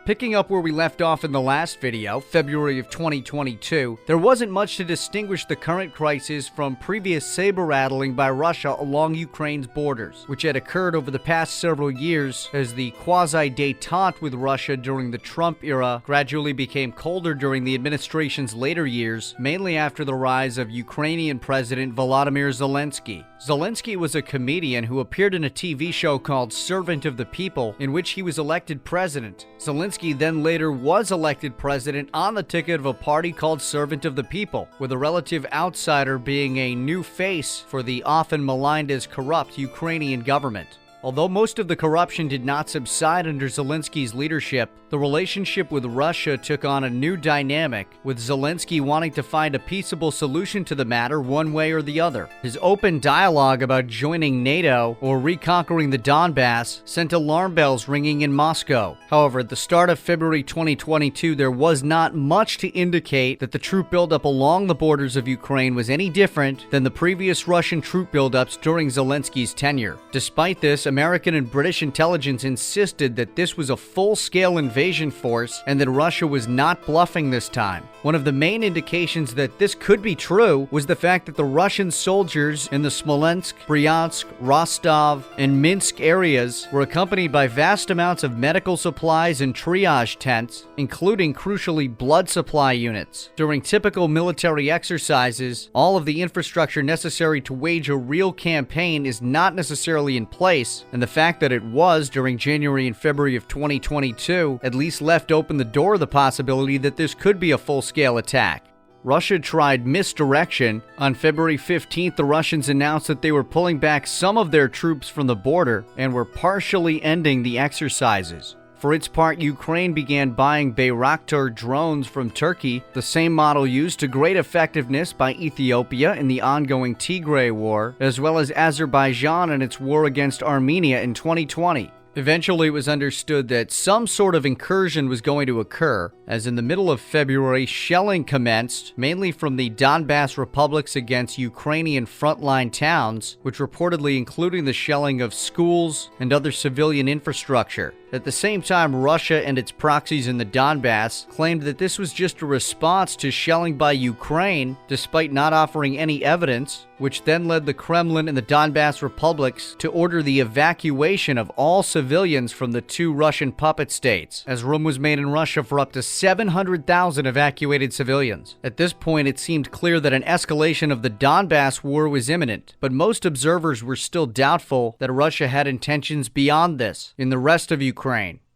Picking up where we left off in the last video, February of 2022, there wasn't much to distinguish the current crisis from previous saber-rattling by Russia along Ukraine's borders, which had occurred over the past several years as the quasi-détente with Russia during the Trump era gradually became colder during the administration's later years, mainly after the rise of Ukrainian President Volodymyr Zelensky. Zelensky was a comedian who appeared in a TV show called Servant of the People, in which he was elected president. Zelensky then later was elected president on the ticket of a party called Servant of the People, with a relative outsider being a new face for the often maligned as corrupt Ukrainian government. Although most of the corruption did not subside under Zelensky's leadership, the relationship with Russia took on a new dynamic, with Zelensky wanting to find a peaceable solution to the matter one way or the other. His open dialogue about joining NATO or reconquering the Donbass sent alarm bells ringing in Moscow. However, at the start of February 2022, there was not much to indicate that the troop buildup along the borders of Ukraine was any different than the previous Russian troop buildups during Zelensky's tenure. Despite this, American and British intelligence insisted that this was a full-scale invasion force and that Russia was not bluffing this time. One of the main indications that this could be true was the fact that the Russian soldiers in the Smolensk, Bryansk, Rostov, and Minsk areas were accompanied by vast amounts of medical supplies and triage tents, including, crucially, blood supply units. During typical military exercises, all of the infrastructure necessary to wage a real campaign is not necessarily in place, and the fact that it was during January and February of 2022 at least left open the door to the possibility that this could be a full-scale attack. Russia tried misdirection. On February 15th, the Russians announced that they were pulling back some of their troops from the border and were partially ending the exercises. For its part, Ukraine began buying Bayraktar drones from Turkey, the same model used to great effectiveness by Ethiopia in the ongoing Tigray War, as well as Azerbaijan in its war against Armenia in 2020. Eventually, it was understood that some sort of incursion was going to occur, as in the middle of February, shelling commenced, mainly from the Donbass republics against Ukrainian frontline towns, which reportedly including the shelling of schools and other civilian infrastructure. At the same time, Russia and its proxies in the Donbass claimed that this was just a response to shelling by Ukraine, despite not offering any evidence, which then led the Kremlin and the Donbass republics to order the evacuation of all civilians from the two Russian puppet states, as room was made in Russia for up to 700,000 evacuated civilians. At this point, it seemed clear that an escalation of the Donbass war was imminent, but most observers were still doubtful that Russia had intentions beyond this in the rest of Ukraine.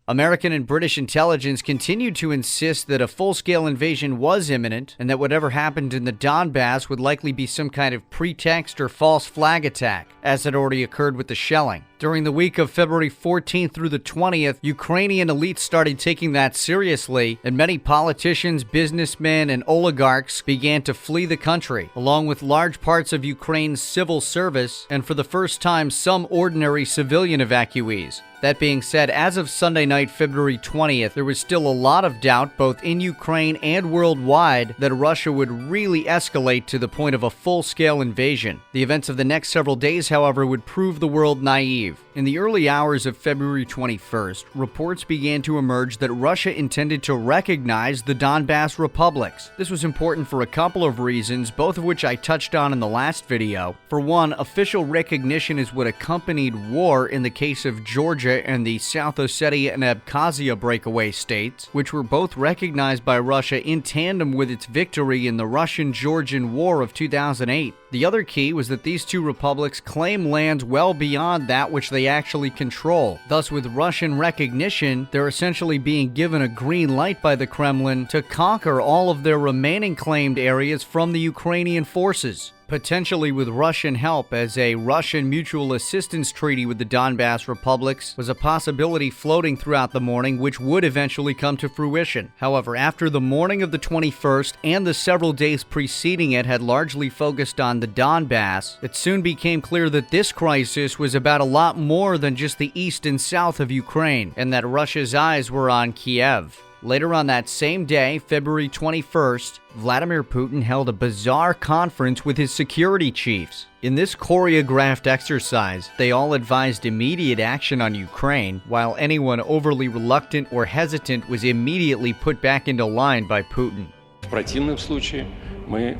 American and British intelligence continued to insist that a full-scale invasion was imminent and that whatever happened in the Donbass would likely be some kind of pretext or false flag attack, as had already occurred with the shelling. During the week of February 14th through the 20th, Ukrainian elites started taking that seriously, and many politicians, businessmen, and oligarchs began to flee the country, along with large parts of Ukraine's civil service, and for the first time, some ordinary civilian evacuees. That being said, as of Sunday night, February 20th, there was still a lot of doubt, both in Ukraine and worldwide, that Russia would really escalate to the point of a full-scale invasion. The events of the next several days, however, would prove the world naive. In the early hours of February 21st, reports began to emerge that Russia intended to recognize the Donbass republics. This was important for a couple of reasons, both of which I touched on in the last video. For one, official recognition is what accompanied war in the case of Georgia and the South Ossetia and Abkhazia breakaway states, which were both recognized by Russia in tandem with its victory in the Russian-Georgian War of 2008. The other key was that these two republics claim lands well beyond that which they actually control. Thus, with Russian recognition, they're essentially being given a green light by the Kremlin to conquer all of their remaining claimed areas from the Ukrainian forces, potentially with Russian help, as a Russian mutual assistance treaty with the Donbass republics was a possibility floating throughout the morning, which would eventually come to fruition. However, after the morning of the 21st and the several days preceding it had largely focused on the Donbass, it soon became clear that this crisis was about a lot more than just the east and south of Ukraine, and that Russia's eyes were on Kiev. Later on that same day, February 21st, Vladimir Putin held a bizarre conference with his security chiefs. In this choreographed exercise, they all advised immediate action on Ukraine, while anyone overly reluctant or hesitant was immediately put back into line by Putin. В противном случае мы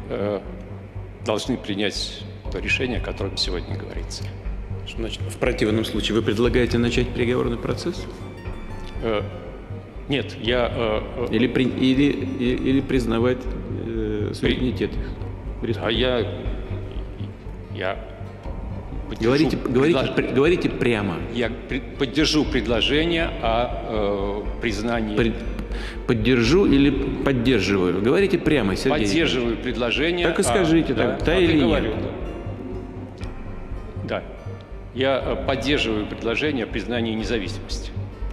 должны принять то решение, о котором сегодня говорится. Что значит, в противном случае вы предлагаете начать переговорный процесс? Нет, я... Или признавать суверенитет. Говорите прямо. Я поддержу предложение о признании... Поддержу или поддерживаю? Говорите прямо, Сергей. Поддерживаю предложение... Так и скажите, да или нет? Да. Я поддерживаю предложение о признании независимости.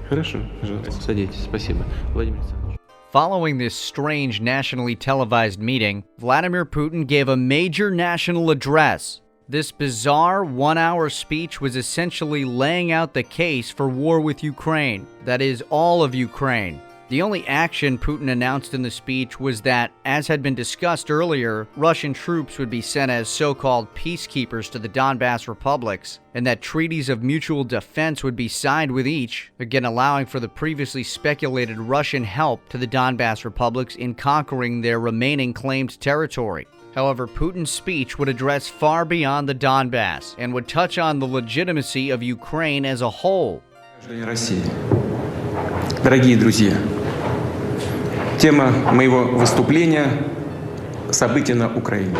Хорошо, пожалуйста, садитесь. Спасибо. Владимир Александрович. Following this strange nationally televised meeting, Vladimir Putin gave a major national address. This bizarre one-hour speech was essentially laying out the case for war with Ukraine, that is, all of Ukraine. The only action Putin announced in the speech was that, as had been discussed earlier, Russian troops would be sent as so-called peacekeepers to the Donbass republics, and that treaties of mutual defense would be signed with each, again allowing for the previously speculated Russian help to the Donbass republics in conquering their remaining claimed territory. However, Putin's speech would address far beyond the Donbass and would touch on the legitimacy of Ukraine as a whole. Дорогие друзья, тема моего выступления – события на Украине.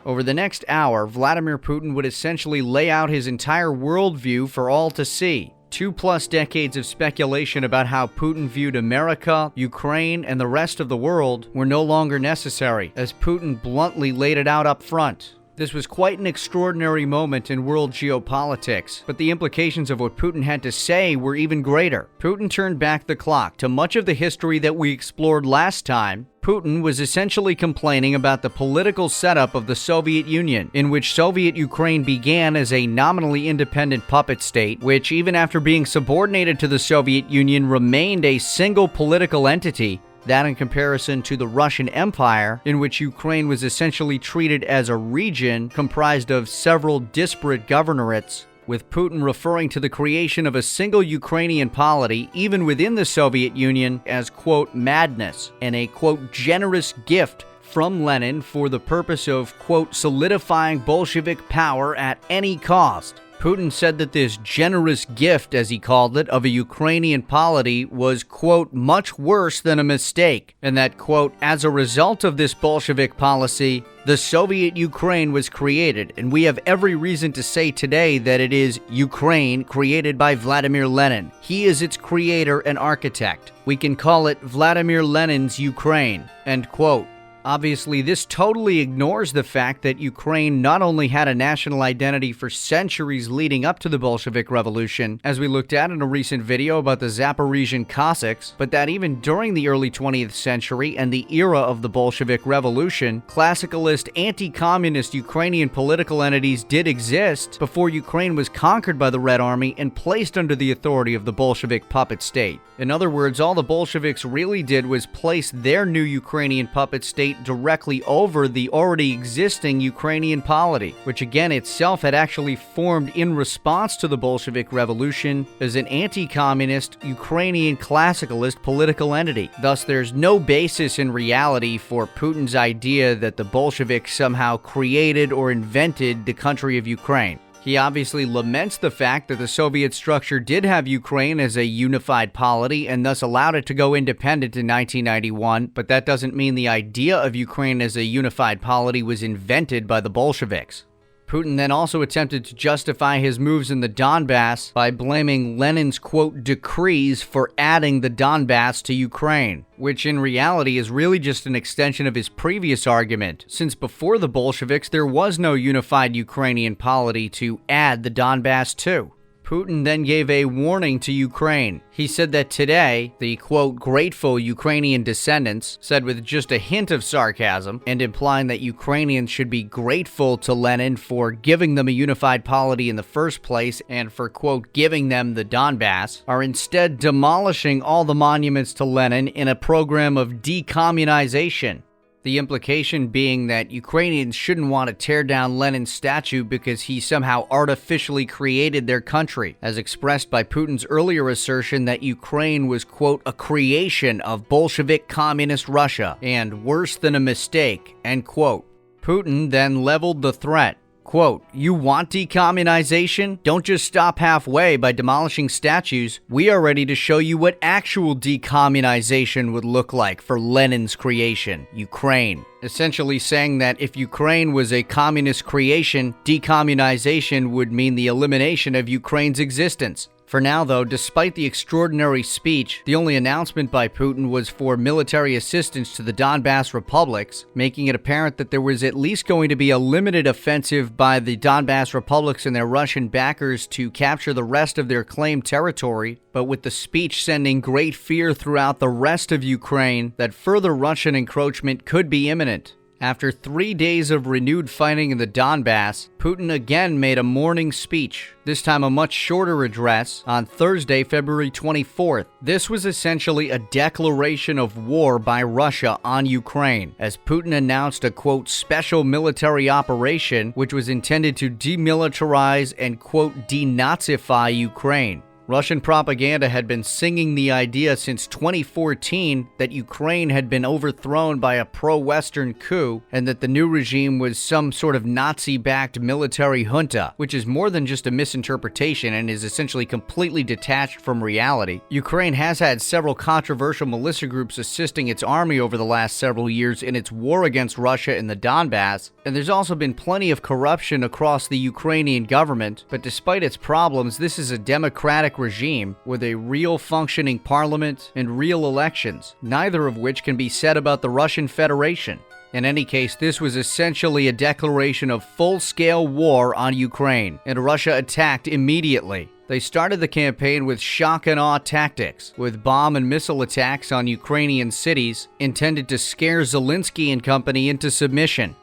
Over the next hour, Vladimir Putin would essentially lay out his entire worldview for all to see. 2+ decades of speculation about how Putin viewed America, Ukraine, and the rest of the world were no longer necessary, as Putin bluntly laid it out up front. This was quite an extraordinary moment in world geopolitics, but the implications of what Putin had to say were even greater. Putin turned back the clock to much of the history that we explored last time. Putin was essentially complaining about the political setup of the Soviet Union, in which Soviet Ukraine began as a nominally independent puppet state, which, even after being subordinated to the Soviet Union, remained a single political entity. That in comparison to the Russian Empire, in which Ukraine was essentially treated as a region comprised of several disparate governorates, with Putin referring to the creation of a single Ukrainian polity, even within the Soviet Union, as, quote, madness, and a, quote, generous gift from Lenin for the purpose of, quote, solidifying Bolshevik power at any cost. Putin said that this generous gift, as he called it, of a Ukrainian polity was, quote, much worse than a mistake, and that, quote, as a result of this Bolshevik policy, the Soviet Ukraine was created, and we have every reason to say today that it is Ukraine created by Vladimir Lenin. He is its creator and architect. We can call it Vladimir Lenin's Ukraine, end quote. Obviously, this totally ignores the fact that Ukraine not only had a national identity for centuries leading up to the Bolshevik Revolution, as we looked at in a recent video about the Zaporizhian Cossacks, but that even during the early 20th century and the era of the Bolshevik Revolution, classicalist, anti-communist Ukrainian political entities did exist before Ukraine was conquered by the Red Army and placed under the authority of the Bolshevik puppet state. In other words, all the Bolsheviks really did was place their new Ukrainian puppet state directly over the already existing Ukrainian polity, which again itself had actually formed in response to the Bolshevik Revolution as an anti-communist Ukrainian classicalist political entity. Thus, there's no basis in reality for Putin's idea that the Bolsheviks somehow created or invented the country of Ukraine. He obviously laments the fact that the Soviet structure did have Ukraine as a unified polity and thus allowed it to go independent in 1991, but that doesn't mean the idea of Ukraine as a unified polity was invented by the Bolsheviks. Putin then also attempted to justify his moves in the Donbass by blaming Lenin's, quote, decrees for adding the Donbass to Ukraine, which in reality is really just an extension of his previous argument, since before the Bolsheviks there was no unified Ukrainian polity to add the Donbass to. Putin then gave a warning to Ukraine. He said that today, the quote, grateful Ukrainian descendants, said with just a hint of sarcasm and implying that Ukrainians should be grateful to Lenin for giving them a unified polity in the first place and for quote, giving them the Donbass, are instead demolishing all the monuments to Lenin in a program of decommunization. The implication being that Ukrainians shouldn't want to tear down Lenin's statue because he somehow artificially created their country, as expressed by Putin's earlier assertion that Ukraine was, quote, a creation of Bolshevik communist Russia and worse than a mistake, end quote. Putin then leveled the threat. Quote, you want decommunization? Don't just stop halfway by demolishing statues. We are ready to show you what actual decommunization would look like for Lenin's creation, Ukraine. Essentially saying that if Ukraine was a communist creation, decommunization would mean the elimination of Ukraine's existence. For now, though, despite the extraordinary speech, the only announcement by Putin was for military assistance to the Donbass republics, making it apparent that there was at least going to be a limited offensive by the Donbass republics and their Russian backers to capture the rest of their claimed territory, but with the speech sending great fear throughout the rest of Ukraine that further Russian encroachment could be imminent. After 3 days of renewed fighting in the Donbass, Putin again made a morning speech, this time a much shorter address, on Thursday, February 24th. This was essentially a declaration of war by Russia on Ukraine, as Putin announced a, quote, special military operation which was intended to demilitarize and, quote, denazify Ukraine. Russian propaganda had been singing the idea since 2014 that Ukraine had been overthrown by a pro-Western coup and that the new regime was some sort of Nazi-backed military junta, which is more than just a misinterpretation and is essentially completely detached from reality. Ukraine has had several controversial militia groups assisting its army over the last several years in its war against Russia in the Donbass, and there's also been plenty of corruption across the Ukrainian government, but despite its problems, this is a democratic regime with a real functioning parliament and real elections, neither of which can be said about the Russian Federation. In any case, this was essentially a declaration of full-scale war on Ukraine, and Russia attacked immediately. They started the campaign with shock and awe tactics, with bomb and missile attacks on Ukrainian cities intended to scare Zelensky and company into submission.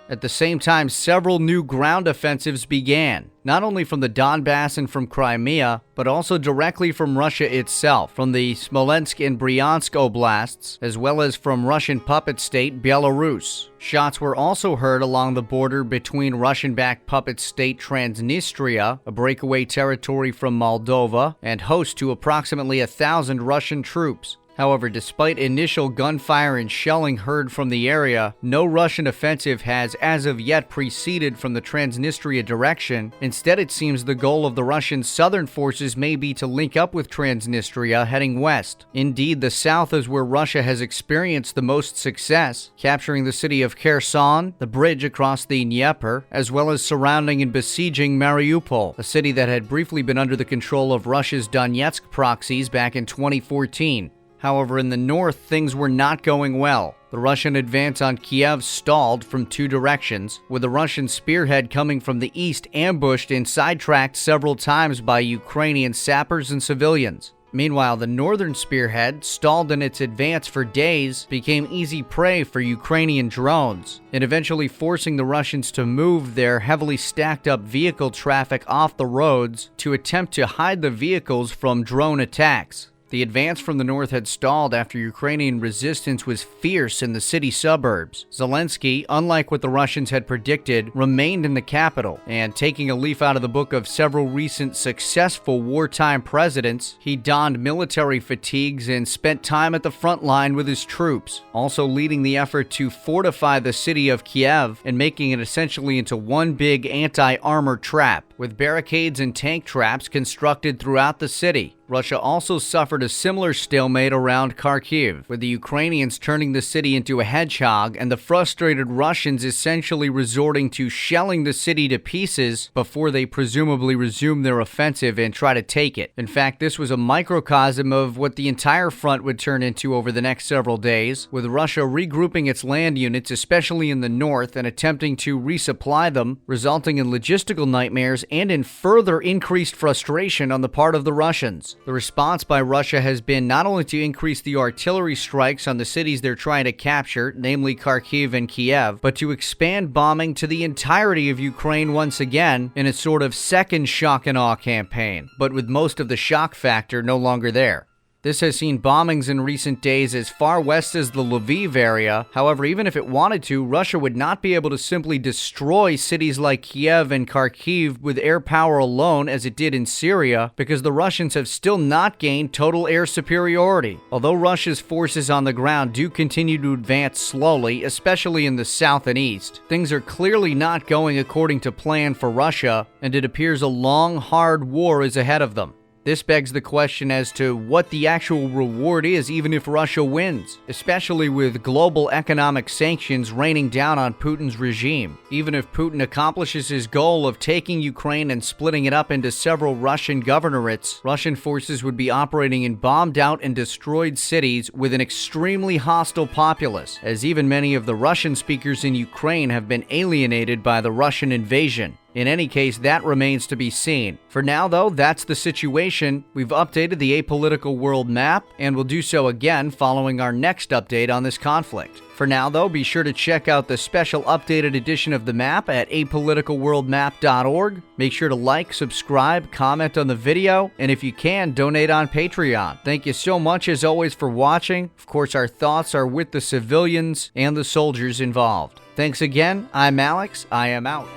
At the same time, several new ground offensives began, not only from the Donbass and from Crimea, but also directly from Russia itself, from the Smolensk and Bryansk oblasts, as well as from Russian puppet state Belarus. Shots were also heard along the border between Russian-backed puppet state Transnistria, a breakaway territory from Moldova, and host to approximately 1,000 Russian troops. However, despite initial gunfire and shelling heard from the area, no Russian offensive has as of yet proceeded from the Transnistria direction. Instead, it seems the goal of the Russian southern forces may be to link up with Transnistria heading west. Indeed, the south is where Russia has experienced the most success, capturing the city of Kherson, the bridge across the Dnieper, as well as surrounding and besieging Mariupol, a city that had briefly been under the control of Russia's Donetsk proxies back in 2014. However, in the north, things were not going well. The Russian advance on Kiev stalled from two directions, with the Russian spearhead coming from the east ambushed and sidetracked several times by Ukrainian sappers and civilians. Meanwhile, the northern spearhead, stalled in its advance for days, became easy prey for Ukrainian drones, and eventually forcing the Russians to move their heavily stacked up vehicle traffic off the roads to attempt to hide the vehicles from drone attacks. The advance from the north had stalled after Ukrainian resistance was fierce in the city suburbs. Zelensky, unlike what the Russians had predicted, remained in the capital, and taking a leaf out of the book of several recent successful wartime presidents, he donned military fatigues and spent time at the front line with his troops, also leading the effort to fortify the city of Kiev and making it essentially into one big anti-armor trap, with barricades and tank traps constructed throughout the city. Russia also suffered a similar stalemate around Kharkiv, with the Ukrainians turning the city into a hedgehog and the frustrated Russians essentially resorting to shelling the city to pieces before they presumably resume their offensive and try to take it. In fact, this was a microcosm of what the entire front would turn into over the next several days, with Russia regrouping its land units, especially in the north, and attempting to resupply them, resulting in logistical nightmares and in further increased frustration on the part of the Russians. The response by Russia has been not only to increase the artillery strikes on the cities they're trying to capture, namely Kharkiv and Kiev, but to expand bombing to the entirety of Ukraine once again in a sort of second shock and awe campaign, but with most of the shock factor no longer there. This has seen bombings in recent days as far west as the Lviv area. However, even if it wanted to, Russia would not be able to simply destroy cities like Kiev and Kharkiv with air power alone as it did in Syria, because the Russians have still not gained total air superiority. Although Russia's forces on the ground do continue to advance slowly, especially in the south and east, things are clearly not going according to plan for Russia, and it appears a long, hard war is ahead of them. This begs the question as to what the actual reward is even if Russia wins, especially with global economic sanctions raining down on Putin's regime. Even if Putin accomplishes his goal of taking Ukraine and splitting it up into several Russian governorates, Russian forces would be operating in bombed-out and destroyed cities with an extremely hostile populace, as even many of the Russian speakers in Ukraine have been alienated by the Russian invasion. In any case, that remains to be seen. For now, though, that's the situation. We've updated the apolitical world map, and we'll do so again following our next update on this conflict. For now, though, be sure to check out the special updated edition of the map at apoliticalworldmap.org. Make sure to like, subscribe, comment on the video, and if you can, donate on Patreon. Thank you so much, as always, for watching. Of course, our thoughts are with the civilians and the soldiers involved. Thanks again. I'm Alex. I am out.